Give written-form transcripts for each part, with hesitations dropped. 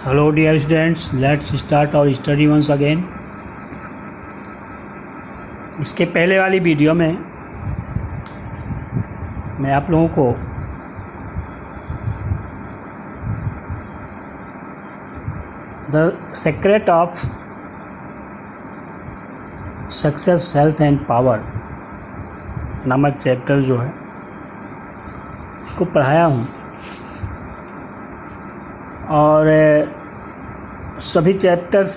Hello dear students, let's start our study once again. इसके पहले वाली वीडियो में मैं आप लोगों को the secret of success health and power नामक चैप्टर जो है उसको पढ़ाया हूँ और सभी चैप्टर्स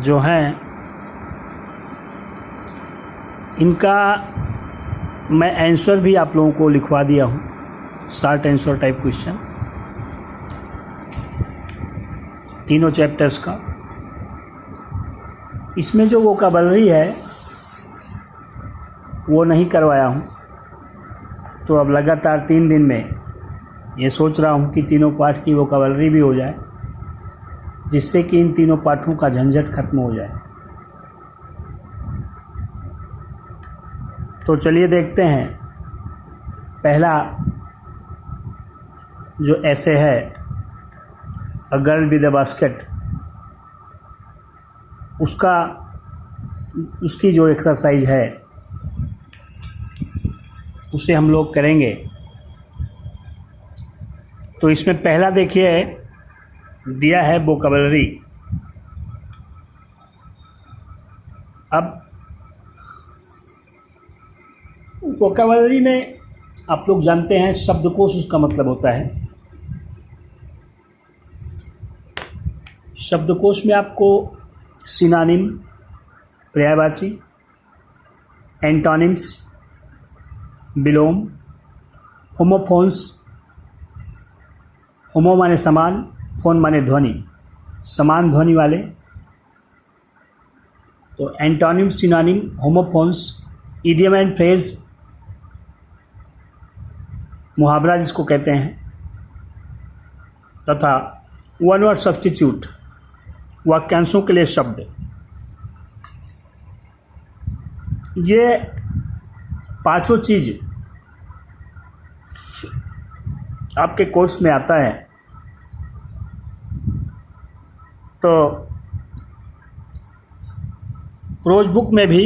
जो हैं इनका मैं आंसर भी आप लोगों को लिखवा दिया हूँ, शॉर्ट आंसर टाइप क्वेश्चन तीनों चैप्टर्स का। इसमें जो वोकैबुलरी है वो नहीं करवाया हूँ, तो अब लगातार 3 दिन में ये सोच रहा हूँ कि तीनों पाठ की वोकैबुलरी भी हो जाए, जिससे कि इन तीनों पाठों का झंझट खत्म हो जाए। तो चलिए देखते हैं। पहला जो ऐसे है a girl with a basket, उसकी जो एक्सरसाइज है उसे हम लोग करेंगे। तो इसमें पहला देखिए दिया है वोकैबुलरी। अब वोकैबुलरी में आप लोग जानते हैं शब्दकोश उसका मतलब होता है। शब्दकोश में आपको सिनोनिम, पर्यायवाची, एंटोनिम्स, विलोम, होमोफोन्स, होमो माने समान, फोन माने ध्वनि, समान ध्वनि वाले, तो antonym, synonym, homophones, idiom and phrase, मुहावरा जिसको कहते हैं, तथा वन वर्ड सब्स्टिट्यूट, वाक्यांशों के लिए शब्द। ये पांचों चीज आपके कोर्स में आता है। तो प्रोज बुक में भी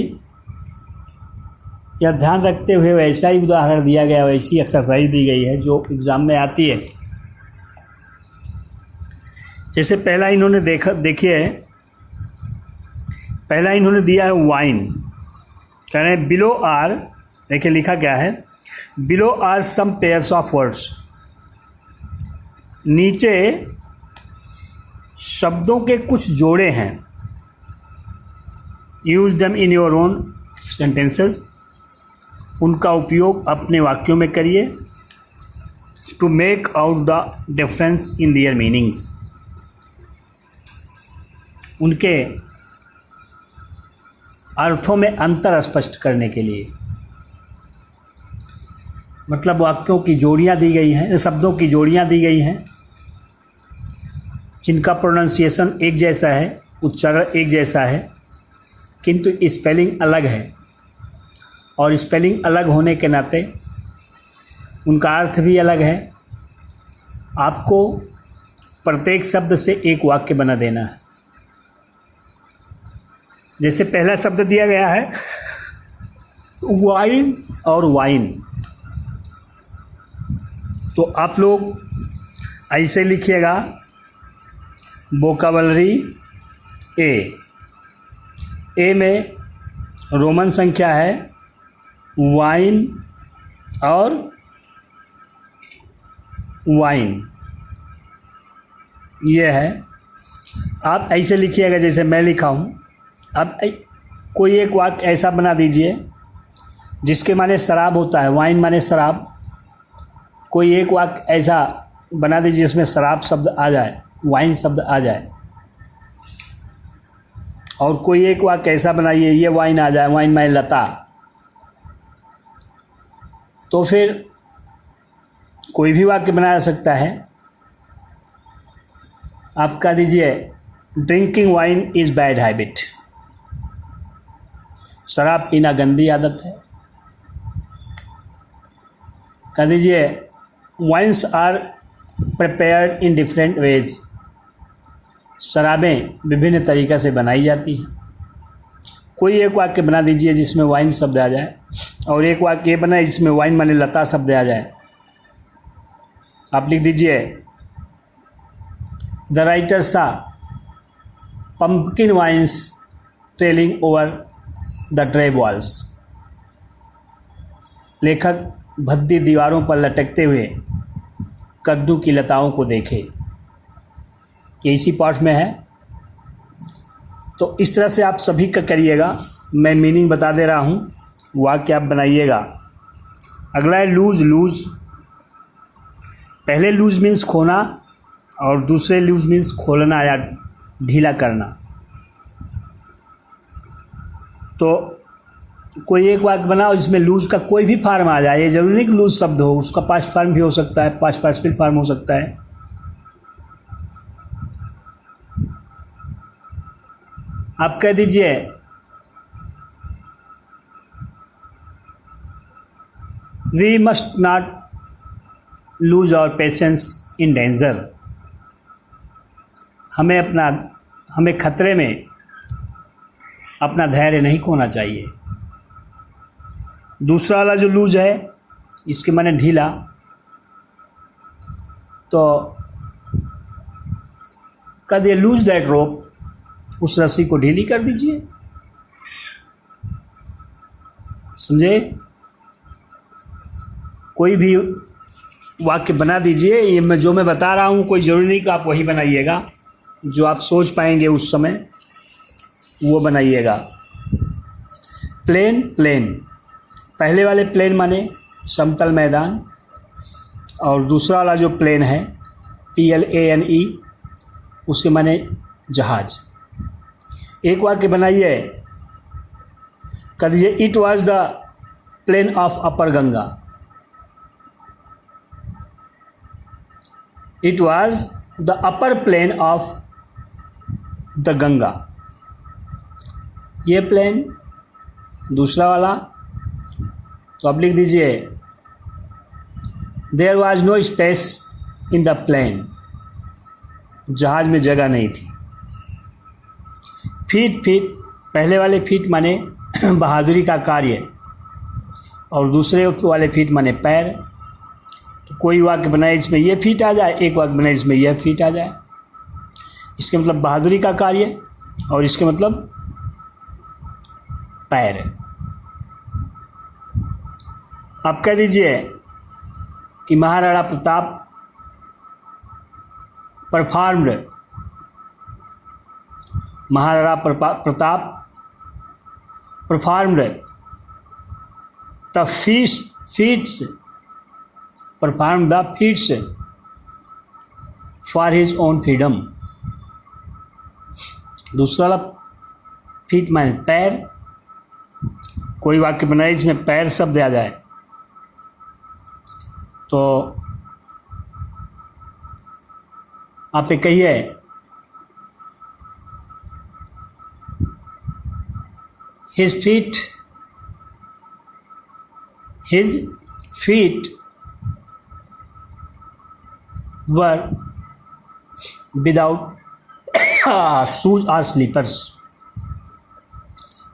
यह ध्यान रखते हुए वैसा ही उदाहरण दिया गया, वैसी एक्सरसाइज दी गई है जो एग्ज़ाम में आती है। जैसे पहला इन्होंने देखिए पहला इन्होंने दिया है वाइन। कह रहे हैं बिलो आर, देखिए लिखा क्या है, below are some pairs of words. नीचे शब्दों के कुछ जोड़े हैं। Use them in your own sentences, उनका उपयोग अपने वाक्यों में करिए। To make out the difference in their meanings, उनके अर्थों में अंतर स्पष्ट करने के लिए। मतलब वाक्यों की जोड़ियाँ दी गई हैं, शब्दों की जोड़ियाँ दी गई हैं जिनका प्रोनाउंसिएशन एक जैसा है, उच्चारण एक जैसा है, किंतु स्पेलिंग अलग है। और स्पेलिंग अलग होने के नाते उनका अर्थ भी अलग है। आपको प्रत्येक शब्द से एक वाक्य बना देना है। जैसे पहला शब्द दिया गया है वाइन और वाइन, तो आप लोग ऐसे लिखिएगा वोकैबुलरी ए में रोमन संख्या है वाइन और वाइन, ये है। आप ऐसे लिखिएगा जैसे मैं लिखा हूँ। अब कोई एक वाक्य ऐसा बना दीजिए जिसके माने शराब होता है, वाइन माने शराब। कोई एक वाक्य ऐसा बना दीजिए जिसमें शराब शब्द आ जाए, वाइन शब्द आ जाए। और कोई एक वाक्य ऐसा बनाइए ये वाइन आ जाए, वाइन माने लता। तो फिर कोई भी वाक्य बनाया जा सकता है। आप कह दीजिए drinking wine is bad habit, शराब पीना गंदी आदत है। कह दीजिए wines are prepared in different ways, शराबें विभिन्न तरीक़े से बनाई जाती हैं। कोई एक वाक्य बना दीजिए जिसमें वाइन शब्द आ जाए, और एक वाक्य बनाए जिसमें वाइन माने लता शब्द आ जाए। आप लिख दीजिए, the writer saw pumpkin vines trailing over the dry walls. लेखक भद्दी दीवारों पर लटकते हुए कद्दू की लताओं को देखे। ये इसी पाठ में है। तो इस तरह से आप सभी का करिएगा। मैं मीनिंग बता दे रहा हूँ, वाक्य आप बनाइएगा। अगला है लूज। लूज, पहले लूज मीन्स खोना और दूसरे लूज मीन्स खोलना या ढीला करना। तो कोई एक वाक्य बनाओ जिसमें लूज का कोई भी फॉर्म आ जाए। ये जरूरी नहीं कि लूज शब्द हो, उसका पास्ट फॉर्म भी हो सकता है, पास्ट पार्टिसिपल फॉर्म हो सकता है। आप कह दीजिए, we must not lose our patience in danger. हमें खतरे में अपना धैर्य नहीं खोना चाहिए। दूसरा वाला जो लूज है, इसके माने ढीला। तो कद ये लूज दैट रोप, उस रस्सी को ढीली कर दीजिए। समझे? कोई भी वाक्य बना दीजिए। ये मैं बता रहा हूँ, कोई ज़रूरी नहीं कि आप वही बनाइएगा। जो आप सोच पाएंगे उस समय वो बनाइएगा। प्लेन। प्लेन, पहले वाले प्लेन माने समतल मैदान, और दूसरा वाला जो प्लेन है PLANE, उसके माने जहाज। एक वाक्य बनाइए, कह दीजिए, it was the plain of upper Ganga. It was the upper plain of the Ganga. ये प्लेन, दूसरा वाला। तो आप लिख दीजिए, there was no space in the plane. जहाज में जगह नहीं थी। फीट। फीट, पहले वाले फीट माने बहादुरी का कार्य, और दूसरे वाले फीट माने पैर। तो कोई वाक्य बनाए इसमें ये फीट आ जाए, एक वाक्य बनाए इसमें यह फीट आ जाए। इसके मतलब बहादुरी का कार्य, और इसके मतलब पैर। आप कह दीजिए कि Maharana Pratap performed. Maharana Pratap performed the feats perform the feats for his own freedom. दूसरा वाला फीट माने पैर। कोई वाक्य बनाए जिसमें पैर शब्द आ जाए। तो आप ये कहिए, his feet were without shoes or slippers.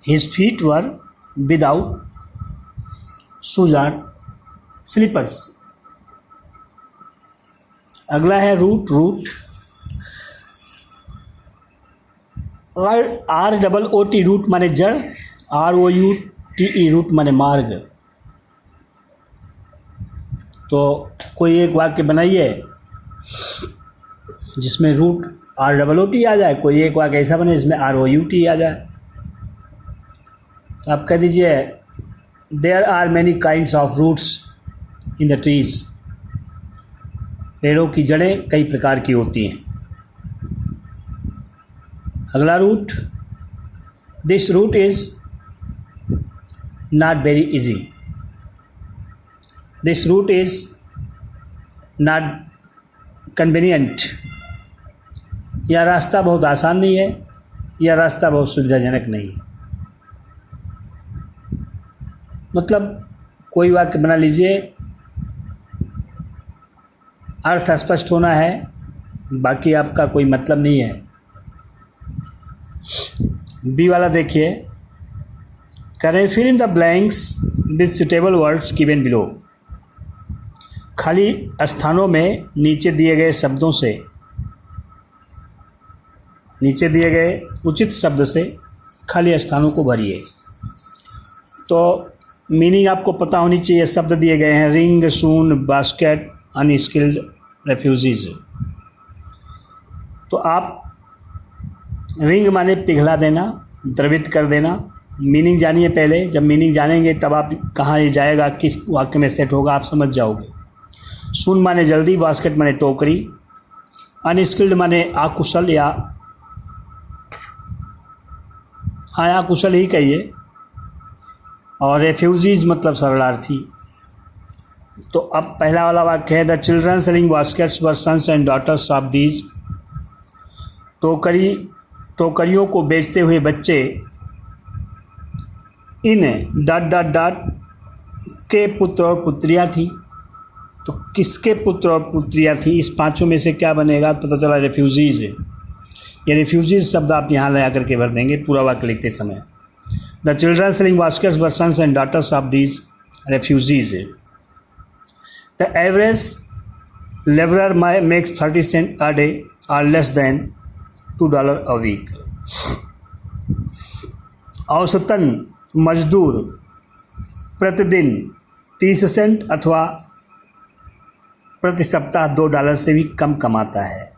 His feet were without shoes or slippers. अगला है रूट। रूट, ROOT, रूट माने जड़, ROUTE, रूट माने मार्ग। तो कोई एक वाक्य बनाइए जिसमें रूट ROOT आ जाए। कोई एक वाक्य ऐसा बने जिसमें ROUT आ जाए। तो आप कह दीजिए, there are many kinds of roots in the trees. पेड़ों की जड़ें कई प्रकार की होती हैं। अगला route, this route is not very easy. This route is not convenient. यह रास्ता बहुत आसान नहीं है, यह रास्ता बहुत सुविधाजनक नहीं है। मतलब कोई वाक्य बना लीजिए, अर्थ स्पष्ट होना है, बाकी आपका कोई मतलब नहीं है। बी वाला देखिए, करें fill in the blanks with suitable words given below. खाली स्थानों में नीचे दिए गए शब्दों से, नीचे दिए गए उचित शब्द से खाली स्थानों को भरिए। तो मीनिंग आपको पता होनी चाहिए। शब्द दिए गए हैं रिंग, सून, बास्केट, अनस्किल्ड, रेफ्यूजीज। तो आप रिंग माने पिघला देना, द्रवित कर देना। मीनिंग जानिए पहले, जब मीनिंग जानेंगे तब आप कहाँ ये जाएगा, किस वाक्य में सेट होगा, आप समझ जाओगे। सून माने जल्दी, बास्केट माने टोकरी, अनस्किल्ड माने अकुशल या अकुशल ही कहिए, और रेफ्यूजीज मतलब शरणार्थी। तो अब पहला वाला वाक्य है, the children selling baskets were sons and daughters of these. टोकरियों को बेचते हुए बच्चे इन डॉट डॉट डॉट के पुत्र और पुत्रियाँ थी। तो किसके पुत्र और पुत्रियाँ थी, इस पांचों में से क्या बनेगा, पता चला रेफ्यूजीज है। ये रेफ्यूजीज शब्द आप यहाँ लगा करके भर देंगे पूरा वाक्य लिखते समय। The children selling baskets were sons and daughters of these refugees. The average labourer makes 30 cents a day or less than $2 a week। औसतन मजदूर प्रतिदिन 30 सेंट अथवा प्रति सप्ताह $2 से भी कम कमाता है।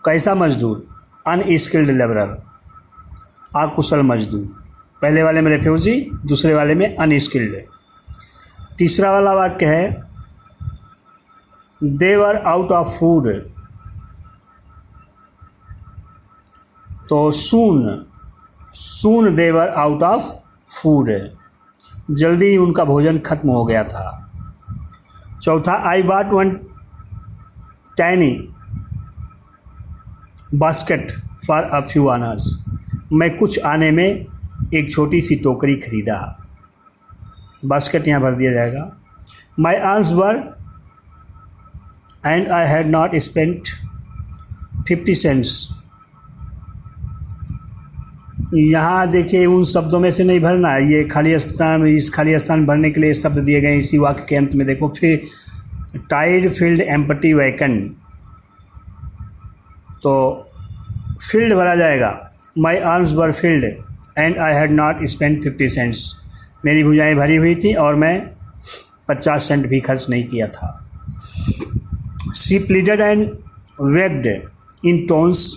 कैसा मजदूर, अनस्किल्ड लेबरर, अकुशल मजदूर। पहले वाले में रेफ्यूजी, दूसरे वाले में अनस्किल्ड। तीसरा वाला वाक्य है, they were out of food. तो soon they were out of food, जल्दी ही उनका भोजन खत्म हो गया था। चौथा, I bought one tiny basket for a few annas. मैं कुछ आने में एक छोटी सी टोकरी खरीदा। बास्केट यहाँ भर दिया जाएगा। My answer and I had not spent 50 cents। यहाँ देखिए उन शब्दों में से नहीं भरना है, ये खाली स्थान, इस खाली स्थान भरने के लिए शब्द दिए गए इसी वाक्य के अंत में। देखो फिर, टाइड, फील्ड, एम्प्टी, वैकेंट। तो फील्ड भरा जाएगा, my arms were field and I had not spent 50 cents। मेरी भुजाएं भरी हुई थी और मैं 50 सेंट भी खर्च नहीं किया था। She pleaded and wagged in tones.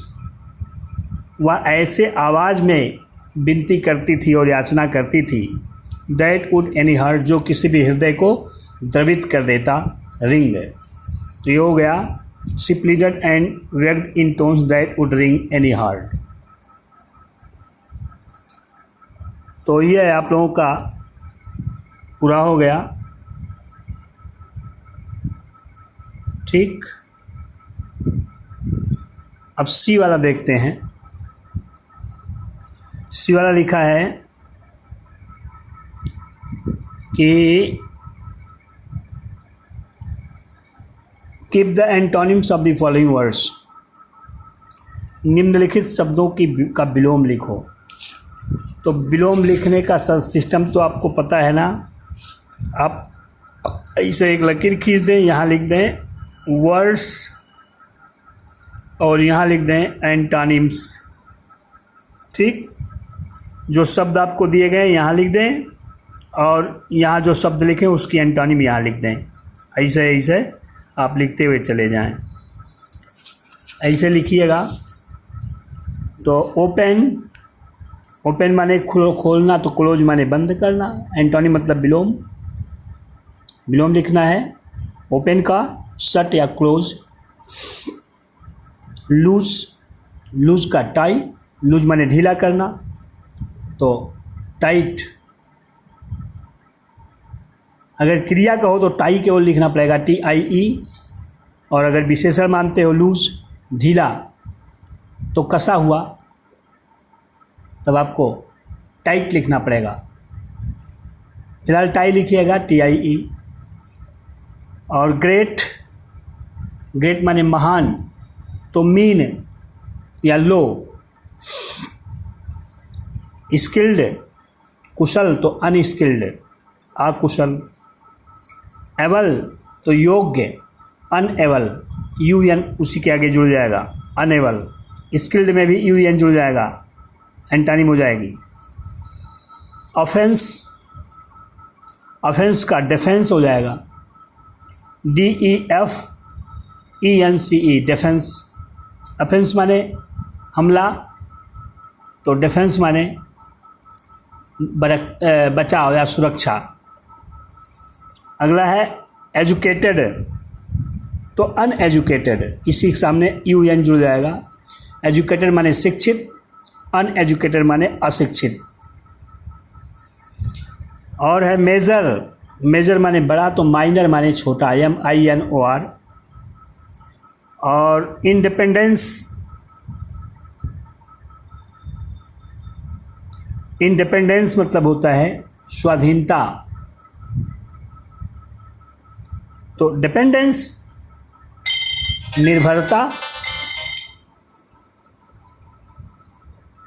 वह ऐसे आवाज़ में विनती करती थी और याचना करती थी, दैट वुड एनी हार्ट, जो किसी भी हृदय को द्रवित कर देता, रिंग। तो ये हो गया, she pleaded and wagged in tones that would ring any heart. तो ये आप लोगों का पूरा हो गया। ठीक, अब सी वाला देखते हैं। सी वाला लिखा है कि keep the antonyms of the following words. निम्नलिखित शब्दों का विलोम लिखो। तो विलोम लिखने का सिस्टम तो आपको पता है ना। आप ऐसे एक लकीर खींच दें, यहाँ लिख दें वर्ड्स और यहाँ लिख दें एंटोनिम्स। ठीक, जो शब्द आपको दिए गए यहाँ लिख दें और यहाँ जो शब्द लिखें उसकी एंटोनिम यहाँ लिख दें। ऐसे ऐसे आप लिखते हुए चले जाएं, ऐसे लिखिएगा। तो ओपन माने खोलना, तो क्लोज माने बंद करना। एंटोनिम मतलब विलोम लिखना है ओपन का, शट या क्लोज। लूज का टाई, लूज माने ढीला करना, तो टाइट। अगर क्रिया का हो तो टाई केवल लिखना पड़ेगा, TIE। और अगर विशेषण मानते हो लूज, ढीला, तो कसा हुआ, तब आपको टाइट लिखना पड़ेगा। फिलहाल टाई लिखिएगा, TIE। और ग्रेट माने महान, तो मीन या लो, स्किल्ड कुशल तो अनस्किल्ड अकुशल, एबल तो योग्य, अनएबल यू एन उसी के आगे जुड़ जाएगा अनएबल, स्किल्ड में भी यू एन जुड़ जाएगा, एंटानिम हो जाएगी। ऑफेंस, ऑफेंस का डिफेंस हो जाएगा DEFENCE डिफेंस। ऑफेंस माने हमला, तो डिफेंस माने बचाव या सुरक्षा। अगला है एजुकेटेड तो अनएजुकेटेड, इसी के सामने यू एन जुड़ जाएगा। एजुकेटेड माने शिक्षित, अनएजुकेटेड माने अशिक्षित। और है मेजर, मेजर माने बड़ा तो माइनर माने छोटा, MINOR। और इंडिपेंडेंस, इंडिपेंडेंस मतलब होता है स्वाधीनता, तो डिपेंडेंस निर्भरता,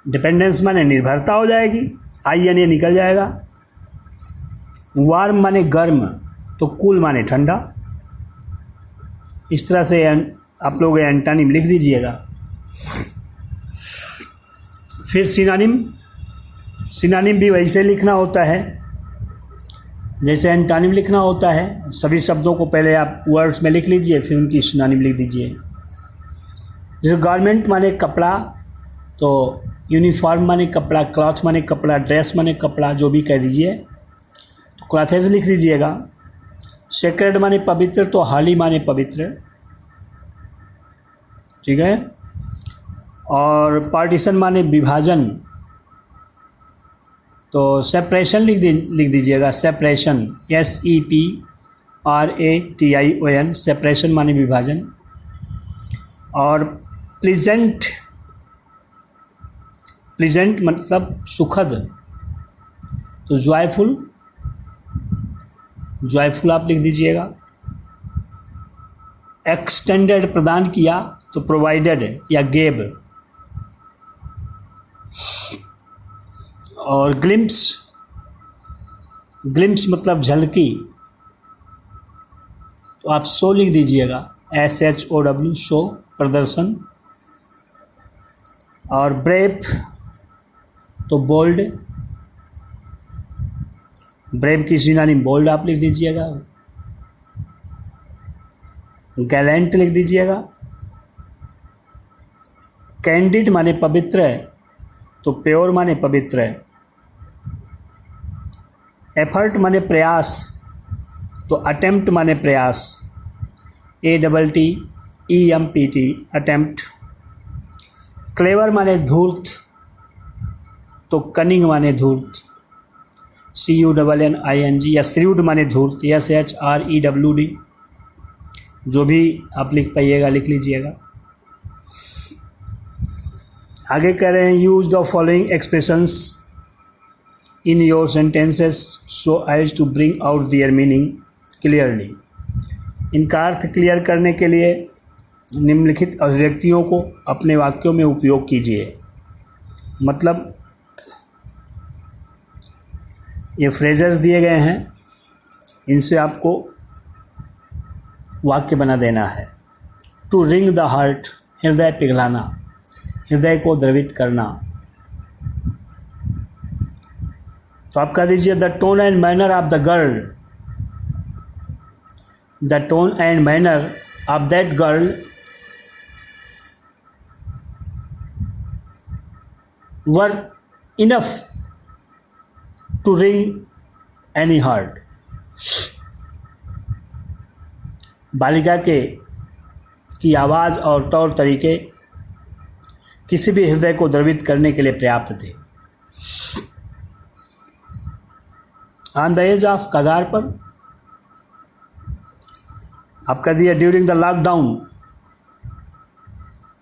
डिपेंडेंस माने निर्भरता हो जाएगी, INA निकल जाएगा। वार्म माने गर्म, तो कूल माने ठंडा। इस तरह से आप लोग एंटानिम लिख दीजिएगा। फिर सिनोनिम, सिनोनिम भी वैसे लिखना होता है जैसे एंटानिम लिखना होता है। सभी शब्दों को पहले आप वर्ड्स में लिख लीजिए, फिर उनकी सिनोनिम लिख दीजिए। जैसे गारमेंट माने कपड़ा, तो यूनिफॉर्म माने कपड़ा, क्लॉथ माने कपड़ा, ड्रेस माने कपड़ा, जो भी कह दीजिए तो क्लॉथेज लिख दीजिएगा। सेक्रेड माने पवित्र, तो हाली माने पवित्र, ठीक है। और पार्टीशन माने विभाजन, तो सेपरेशन लिख दीजिएगा। सेपरेशन SEPRATION, सेपरेशन माने विभाजन। और प्लीजेंट, प्लीजेंट मतलब सुखद, तो जॉयफुल, जॉयफुल आप लिख दीजिएगा। एक्सटेंडेड प्रदान किया, तो प्रोवाइडेड या गेव। और ग्लिम्स, ग्लिम्स मतलब झलकी, तो आप शो लिख दीजिएगा, SHOW शो, प्रदर्शन। और ब्रेव तो बोल्ड, ब्रेव की सिनोनिम बोल्ड आप लिख दीजिएगा। गैलेंट लिख दीजिएगा। कैंडिड माने पवित्र है, तो प्योर माने पवित्र है। एफर्ट माने प्रयास, तो अटेम्प्ट माने प्रयास, ATTEMPT अटेम्प्ट। क्लेवर माने धूर्त, तो कनिंग माने धूर्त, CUNNING। या श्रीवुड माने धूर्त, SHREWD, जो भी आप लिख पाइएगा लिख लीजिएगा। आगे कह रहे हैं use the following expressions in your sentences so as to bring out their meaning clearly. इनका अर्थ क्लियर करने के लिए निम्नलिखित अभिव्यक्तियों को अपने वाक्यों में उपयोग कीजिए। मतलब ये फ्रेजेस दिए गए हैं, इनसे आपको वाक्य बना देना है। टू रिंग द हार्ट, हृदय पिघलाना, हृदय को द्रवित करना। तो आप कह दीजिए the tone and manner of the girl, the tone and manner of that girl were enough to ring any heart. बालिका की आवाज़ और तौर तरीके किसी भी हृदय को द्रवित करने के लिए पर्याप्त थे। ऑन द एज ऑफ, कगार पर। आप कह दिए during the lockdown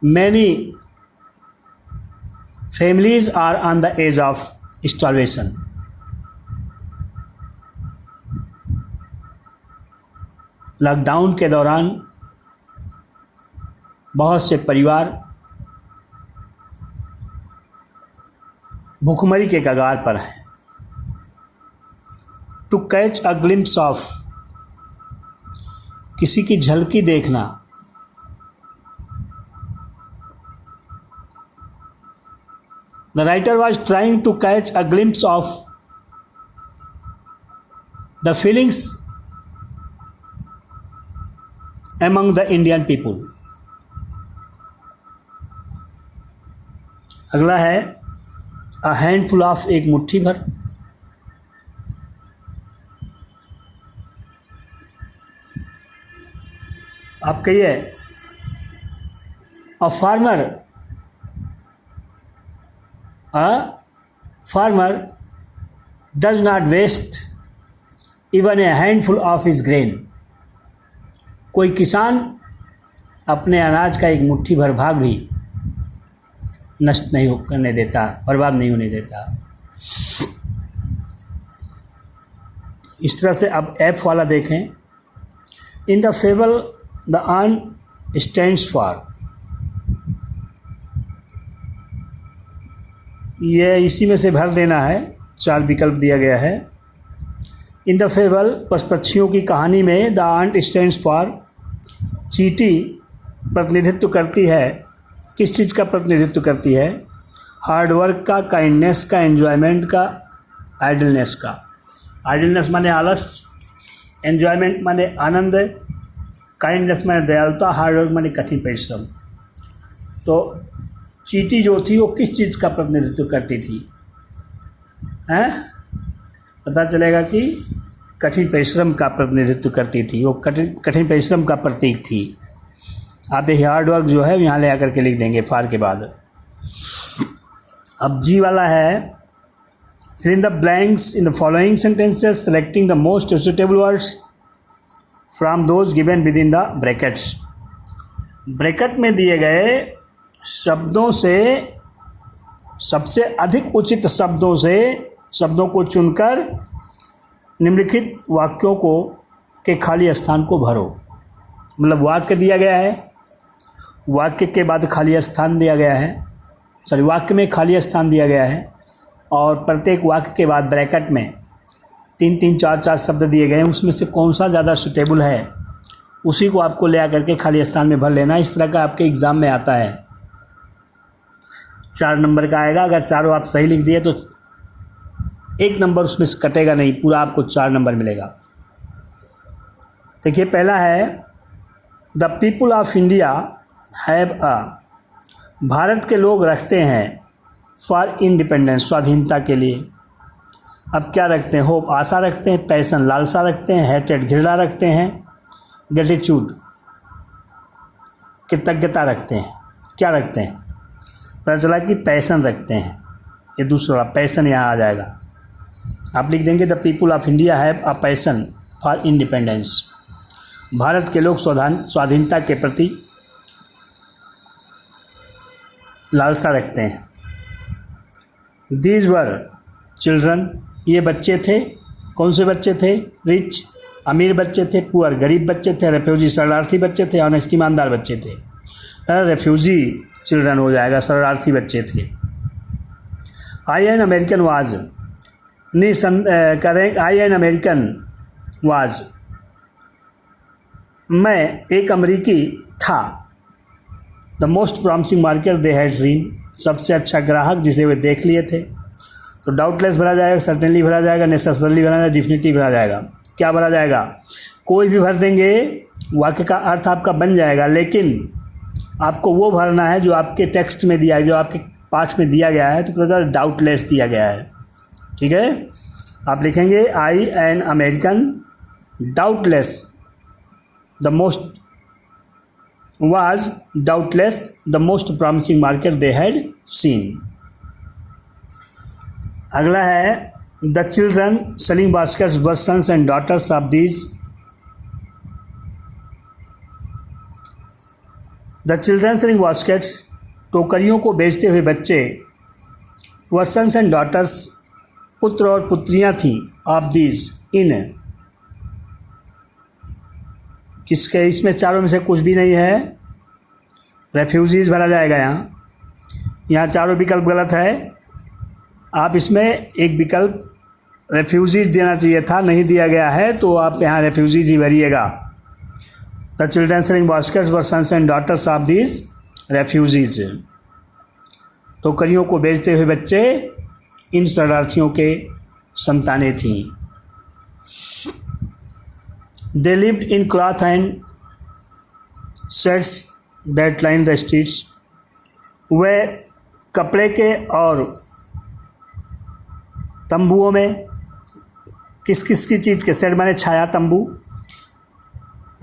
many families are on the edge of starvation. Lockdown के दौरान बहुत से परिवार भुखमरी के कगार पर हैं। To catch a glimpse of, किसी की झलकी देखना। The writer was trying to catch a glimpse of the feelings among the Indian people। अगला है a handful of, एक मुट्ठी भर। आप कहिए a farmer does not waste even a handful of his grain। कोई किसान अपने अनाज का एक मुट्ठी भर भाग भी नष्ट नहीं करने देता, बर्बाद नहीं होने देता। इस तरह से अब एफ वाला देखें। In the fable the earn stands for, ये इसी में से भर देना है, 4 विकल्प दिया गया है। इन द फेबल, पशुपक्षियों की कहानी में, द आंट स्टैंड्स फॉर, चींटी प्रतिनिधित्व करती है, किस चीज़ का प्रतिनिधित्व करती है? हार्डवर्क का, काइंडनेस का, एन्जॉयमेंट का, आइडलनेस का। आइडलनेस माने आलस, एन्जॉयमेंट माने आनंद, काइंडनेस माने दयालुता, हार्डवर्क माने कठिन परिश्रम। तो चींटी जो थी वो किस चीज़ का प्रतिनिधित्व करती थी? हैं? पता चलेगा कि कठिन परिश्रम का प्रतिनिधित्व करती थी, वो कठिन परिश्रम का प्रतीक थी। आप ये हार्ड वर्क जो है यहाँ ले आकर के लिख देंगे फार के बाद। अब जी वाला है, फिर इन the blanks in the following sentences selecting the most suitable words from those given with in the brackets. Bracket में दिए गए शब्दों से सबसे अधिक उचित शब्दों को चुनकर निम्नलिखित वाक्यों को के खाली स्थान को भरो। मतलब वाक्य दिया गया है, वाक्य के बाद खाली स्थान दिया गया है, वाक्य में खाली स्थान दिया गया है, और प्रत्येक वाक्य के बाद ब्रैकेट में 3-3, 4-4 शब्द दिए गए हैं। उसमें से कौन सा ज़्यादा सुटेबल है उसी को आपको ले आकर के खाली स्थान में भर लेना। इस तरह का आपके एग्ज़ाम में आता है। 4 नंबर का आएगा। अगर चारों आप सही लिख दिए तो 1 नंबर उसमें से कटेगा नहीं, पूरा आपको 4 नंबर मिलेगा। देखिए पहला है the people of India have a, Bharat के लोग रखते हैं फॉर इंडिपेंडेंस, स्वाधीनता के लिए। अब क्या रखते हैं? होप, आशा रखते हैं, पैशन, लालसा रखते हैं, हेटेड, घृणा रखते हैं, ग्रेटिट्यूड, कृतज्ञता रखते हैं। क्या रखते हैं? पता चला कि पैशन रखते हैं। ये दूसरा पैशन यहाँ आ जाएगा। आप लिख देंगे the people of India have a passion for independence, Bharat के लोग स्वाधीनता के प्रति लालसा रखते हैं। दीज वर चिल्ड्रन, ये बच्चे थे। कौन से बच्चे थे? रिच, अमीर बच्चे थे, पुअर, गरीब बच्चे थे, रेफ्यूजी, शरणार्थी बच्चे थे, ऑनेस्ट, ईमानदार बच्चे थे। रेफ्यूजी चिल्ड्रन हो जाएगा, शरणार्थी बच्चे थे। आई एन अमेरिकन वाज, करें आई एन अमेरिकन वाज, मैं एक अमेरिकी था। The most promising market they had seen, सबसे अच्छा ग्राहक जिसे वे देख लिए थे। तो डाउटलेस भरा जाएगा, सर्टेनली भरा जाएगा, नेसेसरली भरा जाएगा, डिफिनिटली भरा जाएगा। क्या भरा जाएगा? कोई भी भर देंगे, वाक्य का अर्थ आपका बन जाएगा, लेकिन आपको वो भरना है जो आपके टेक्स्ट में दिया है, जो आपके पाठ में दिया गया है। तो पता डाउटलेस दिया गया है। ठीक है, आप लिखेंगे I an American doubtless the most was doubtless the most promising market they had seen। अगला है the children selling baskets were sons and daughters of these। the children selling baskets, टोकरियों को बेचते हुए बच्चे, were sons and daughters, पुत्र और पुत्रियां थीं, of these, इन, किसके? इसमें चारों में से कुछ भी नहीं है। रेफ्यूजीज भरा जाएगा। यहाँ चारों विकल्प गलत है। आप इसमें एक विकल्प रेफ्यूजीज देना चाहिए था, नहीं दिया गया है, तो आप यहाँ रेफ्यूजीज ही भरिएगा। The children selling baskets were sons and daughters of these refugees. तो कलियों को बेचते हुए बच्चे इन शरणार्थियों के संतानें थीं। They lived in cloth and sheds that line the streets. वे कपड़े के और तंबुओं में, किस किस की चीज़ के, शेड माने छाया, तंबू,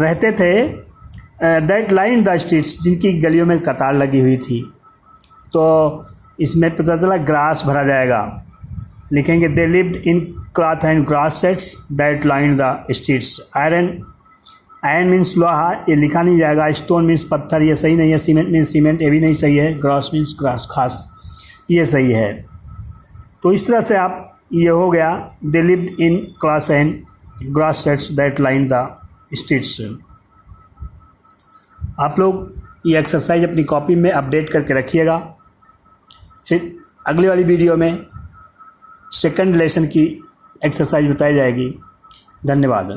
रहते थे। दैट लाइन द स्ट्रीट्स, जिनकी गलियों में कतार लगी हुई थी। तो इसमें पता चला ग्रास भरा जाएगा, लिखेंगे दे lived in cloth and grass sets that line the streets. Iron means लोहा, ये लिखा नहीं जाएगा। स्टोन मीन्स पत्थर, ये सही नहीं है। सीमेंट मीन्स सीमेंट, ये भी नहीं सही है। ग्रास मीन्स ग्रास, घास, ये सही है। तो इस तरह से आप, ये हो गया दे lived in cloth and grass sets that line the streets. आप लोग ये एक्सरसाइज अपनी कॉपी में अपडेट करके रखिएगा। फिर अगली वाली वीडियो में सेकंड लेसन की एक्सरसाइज बताई जाएगी। धन्यवाद।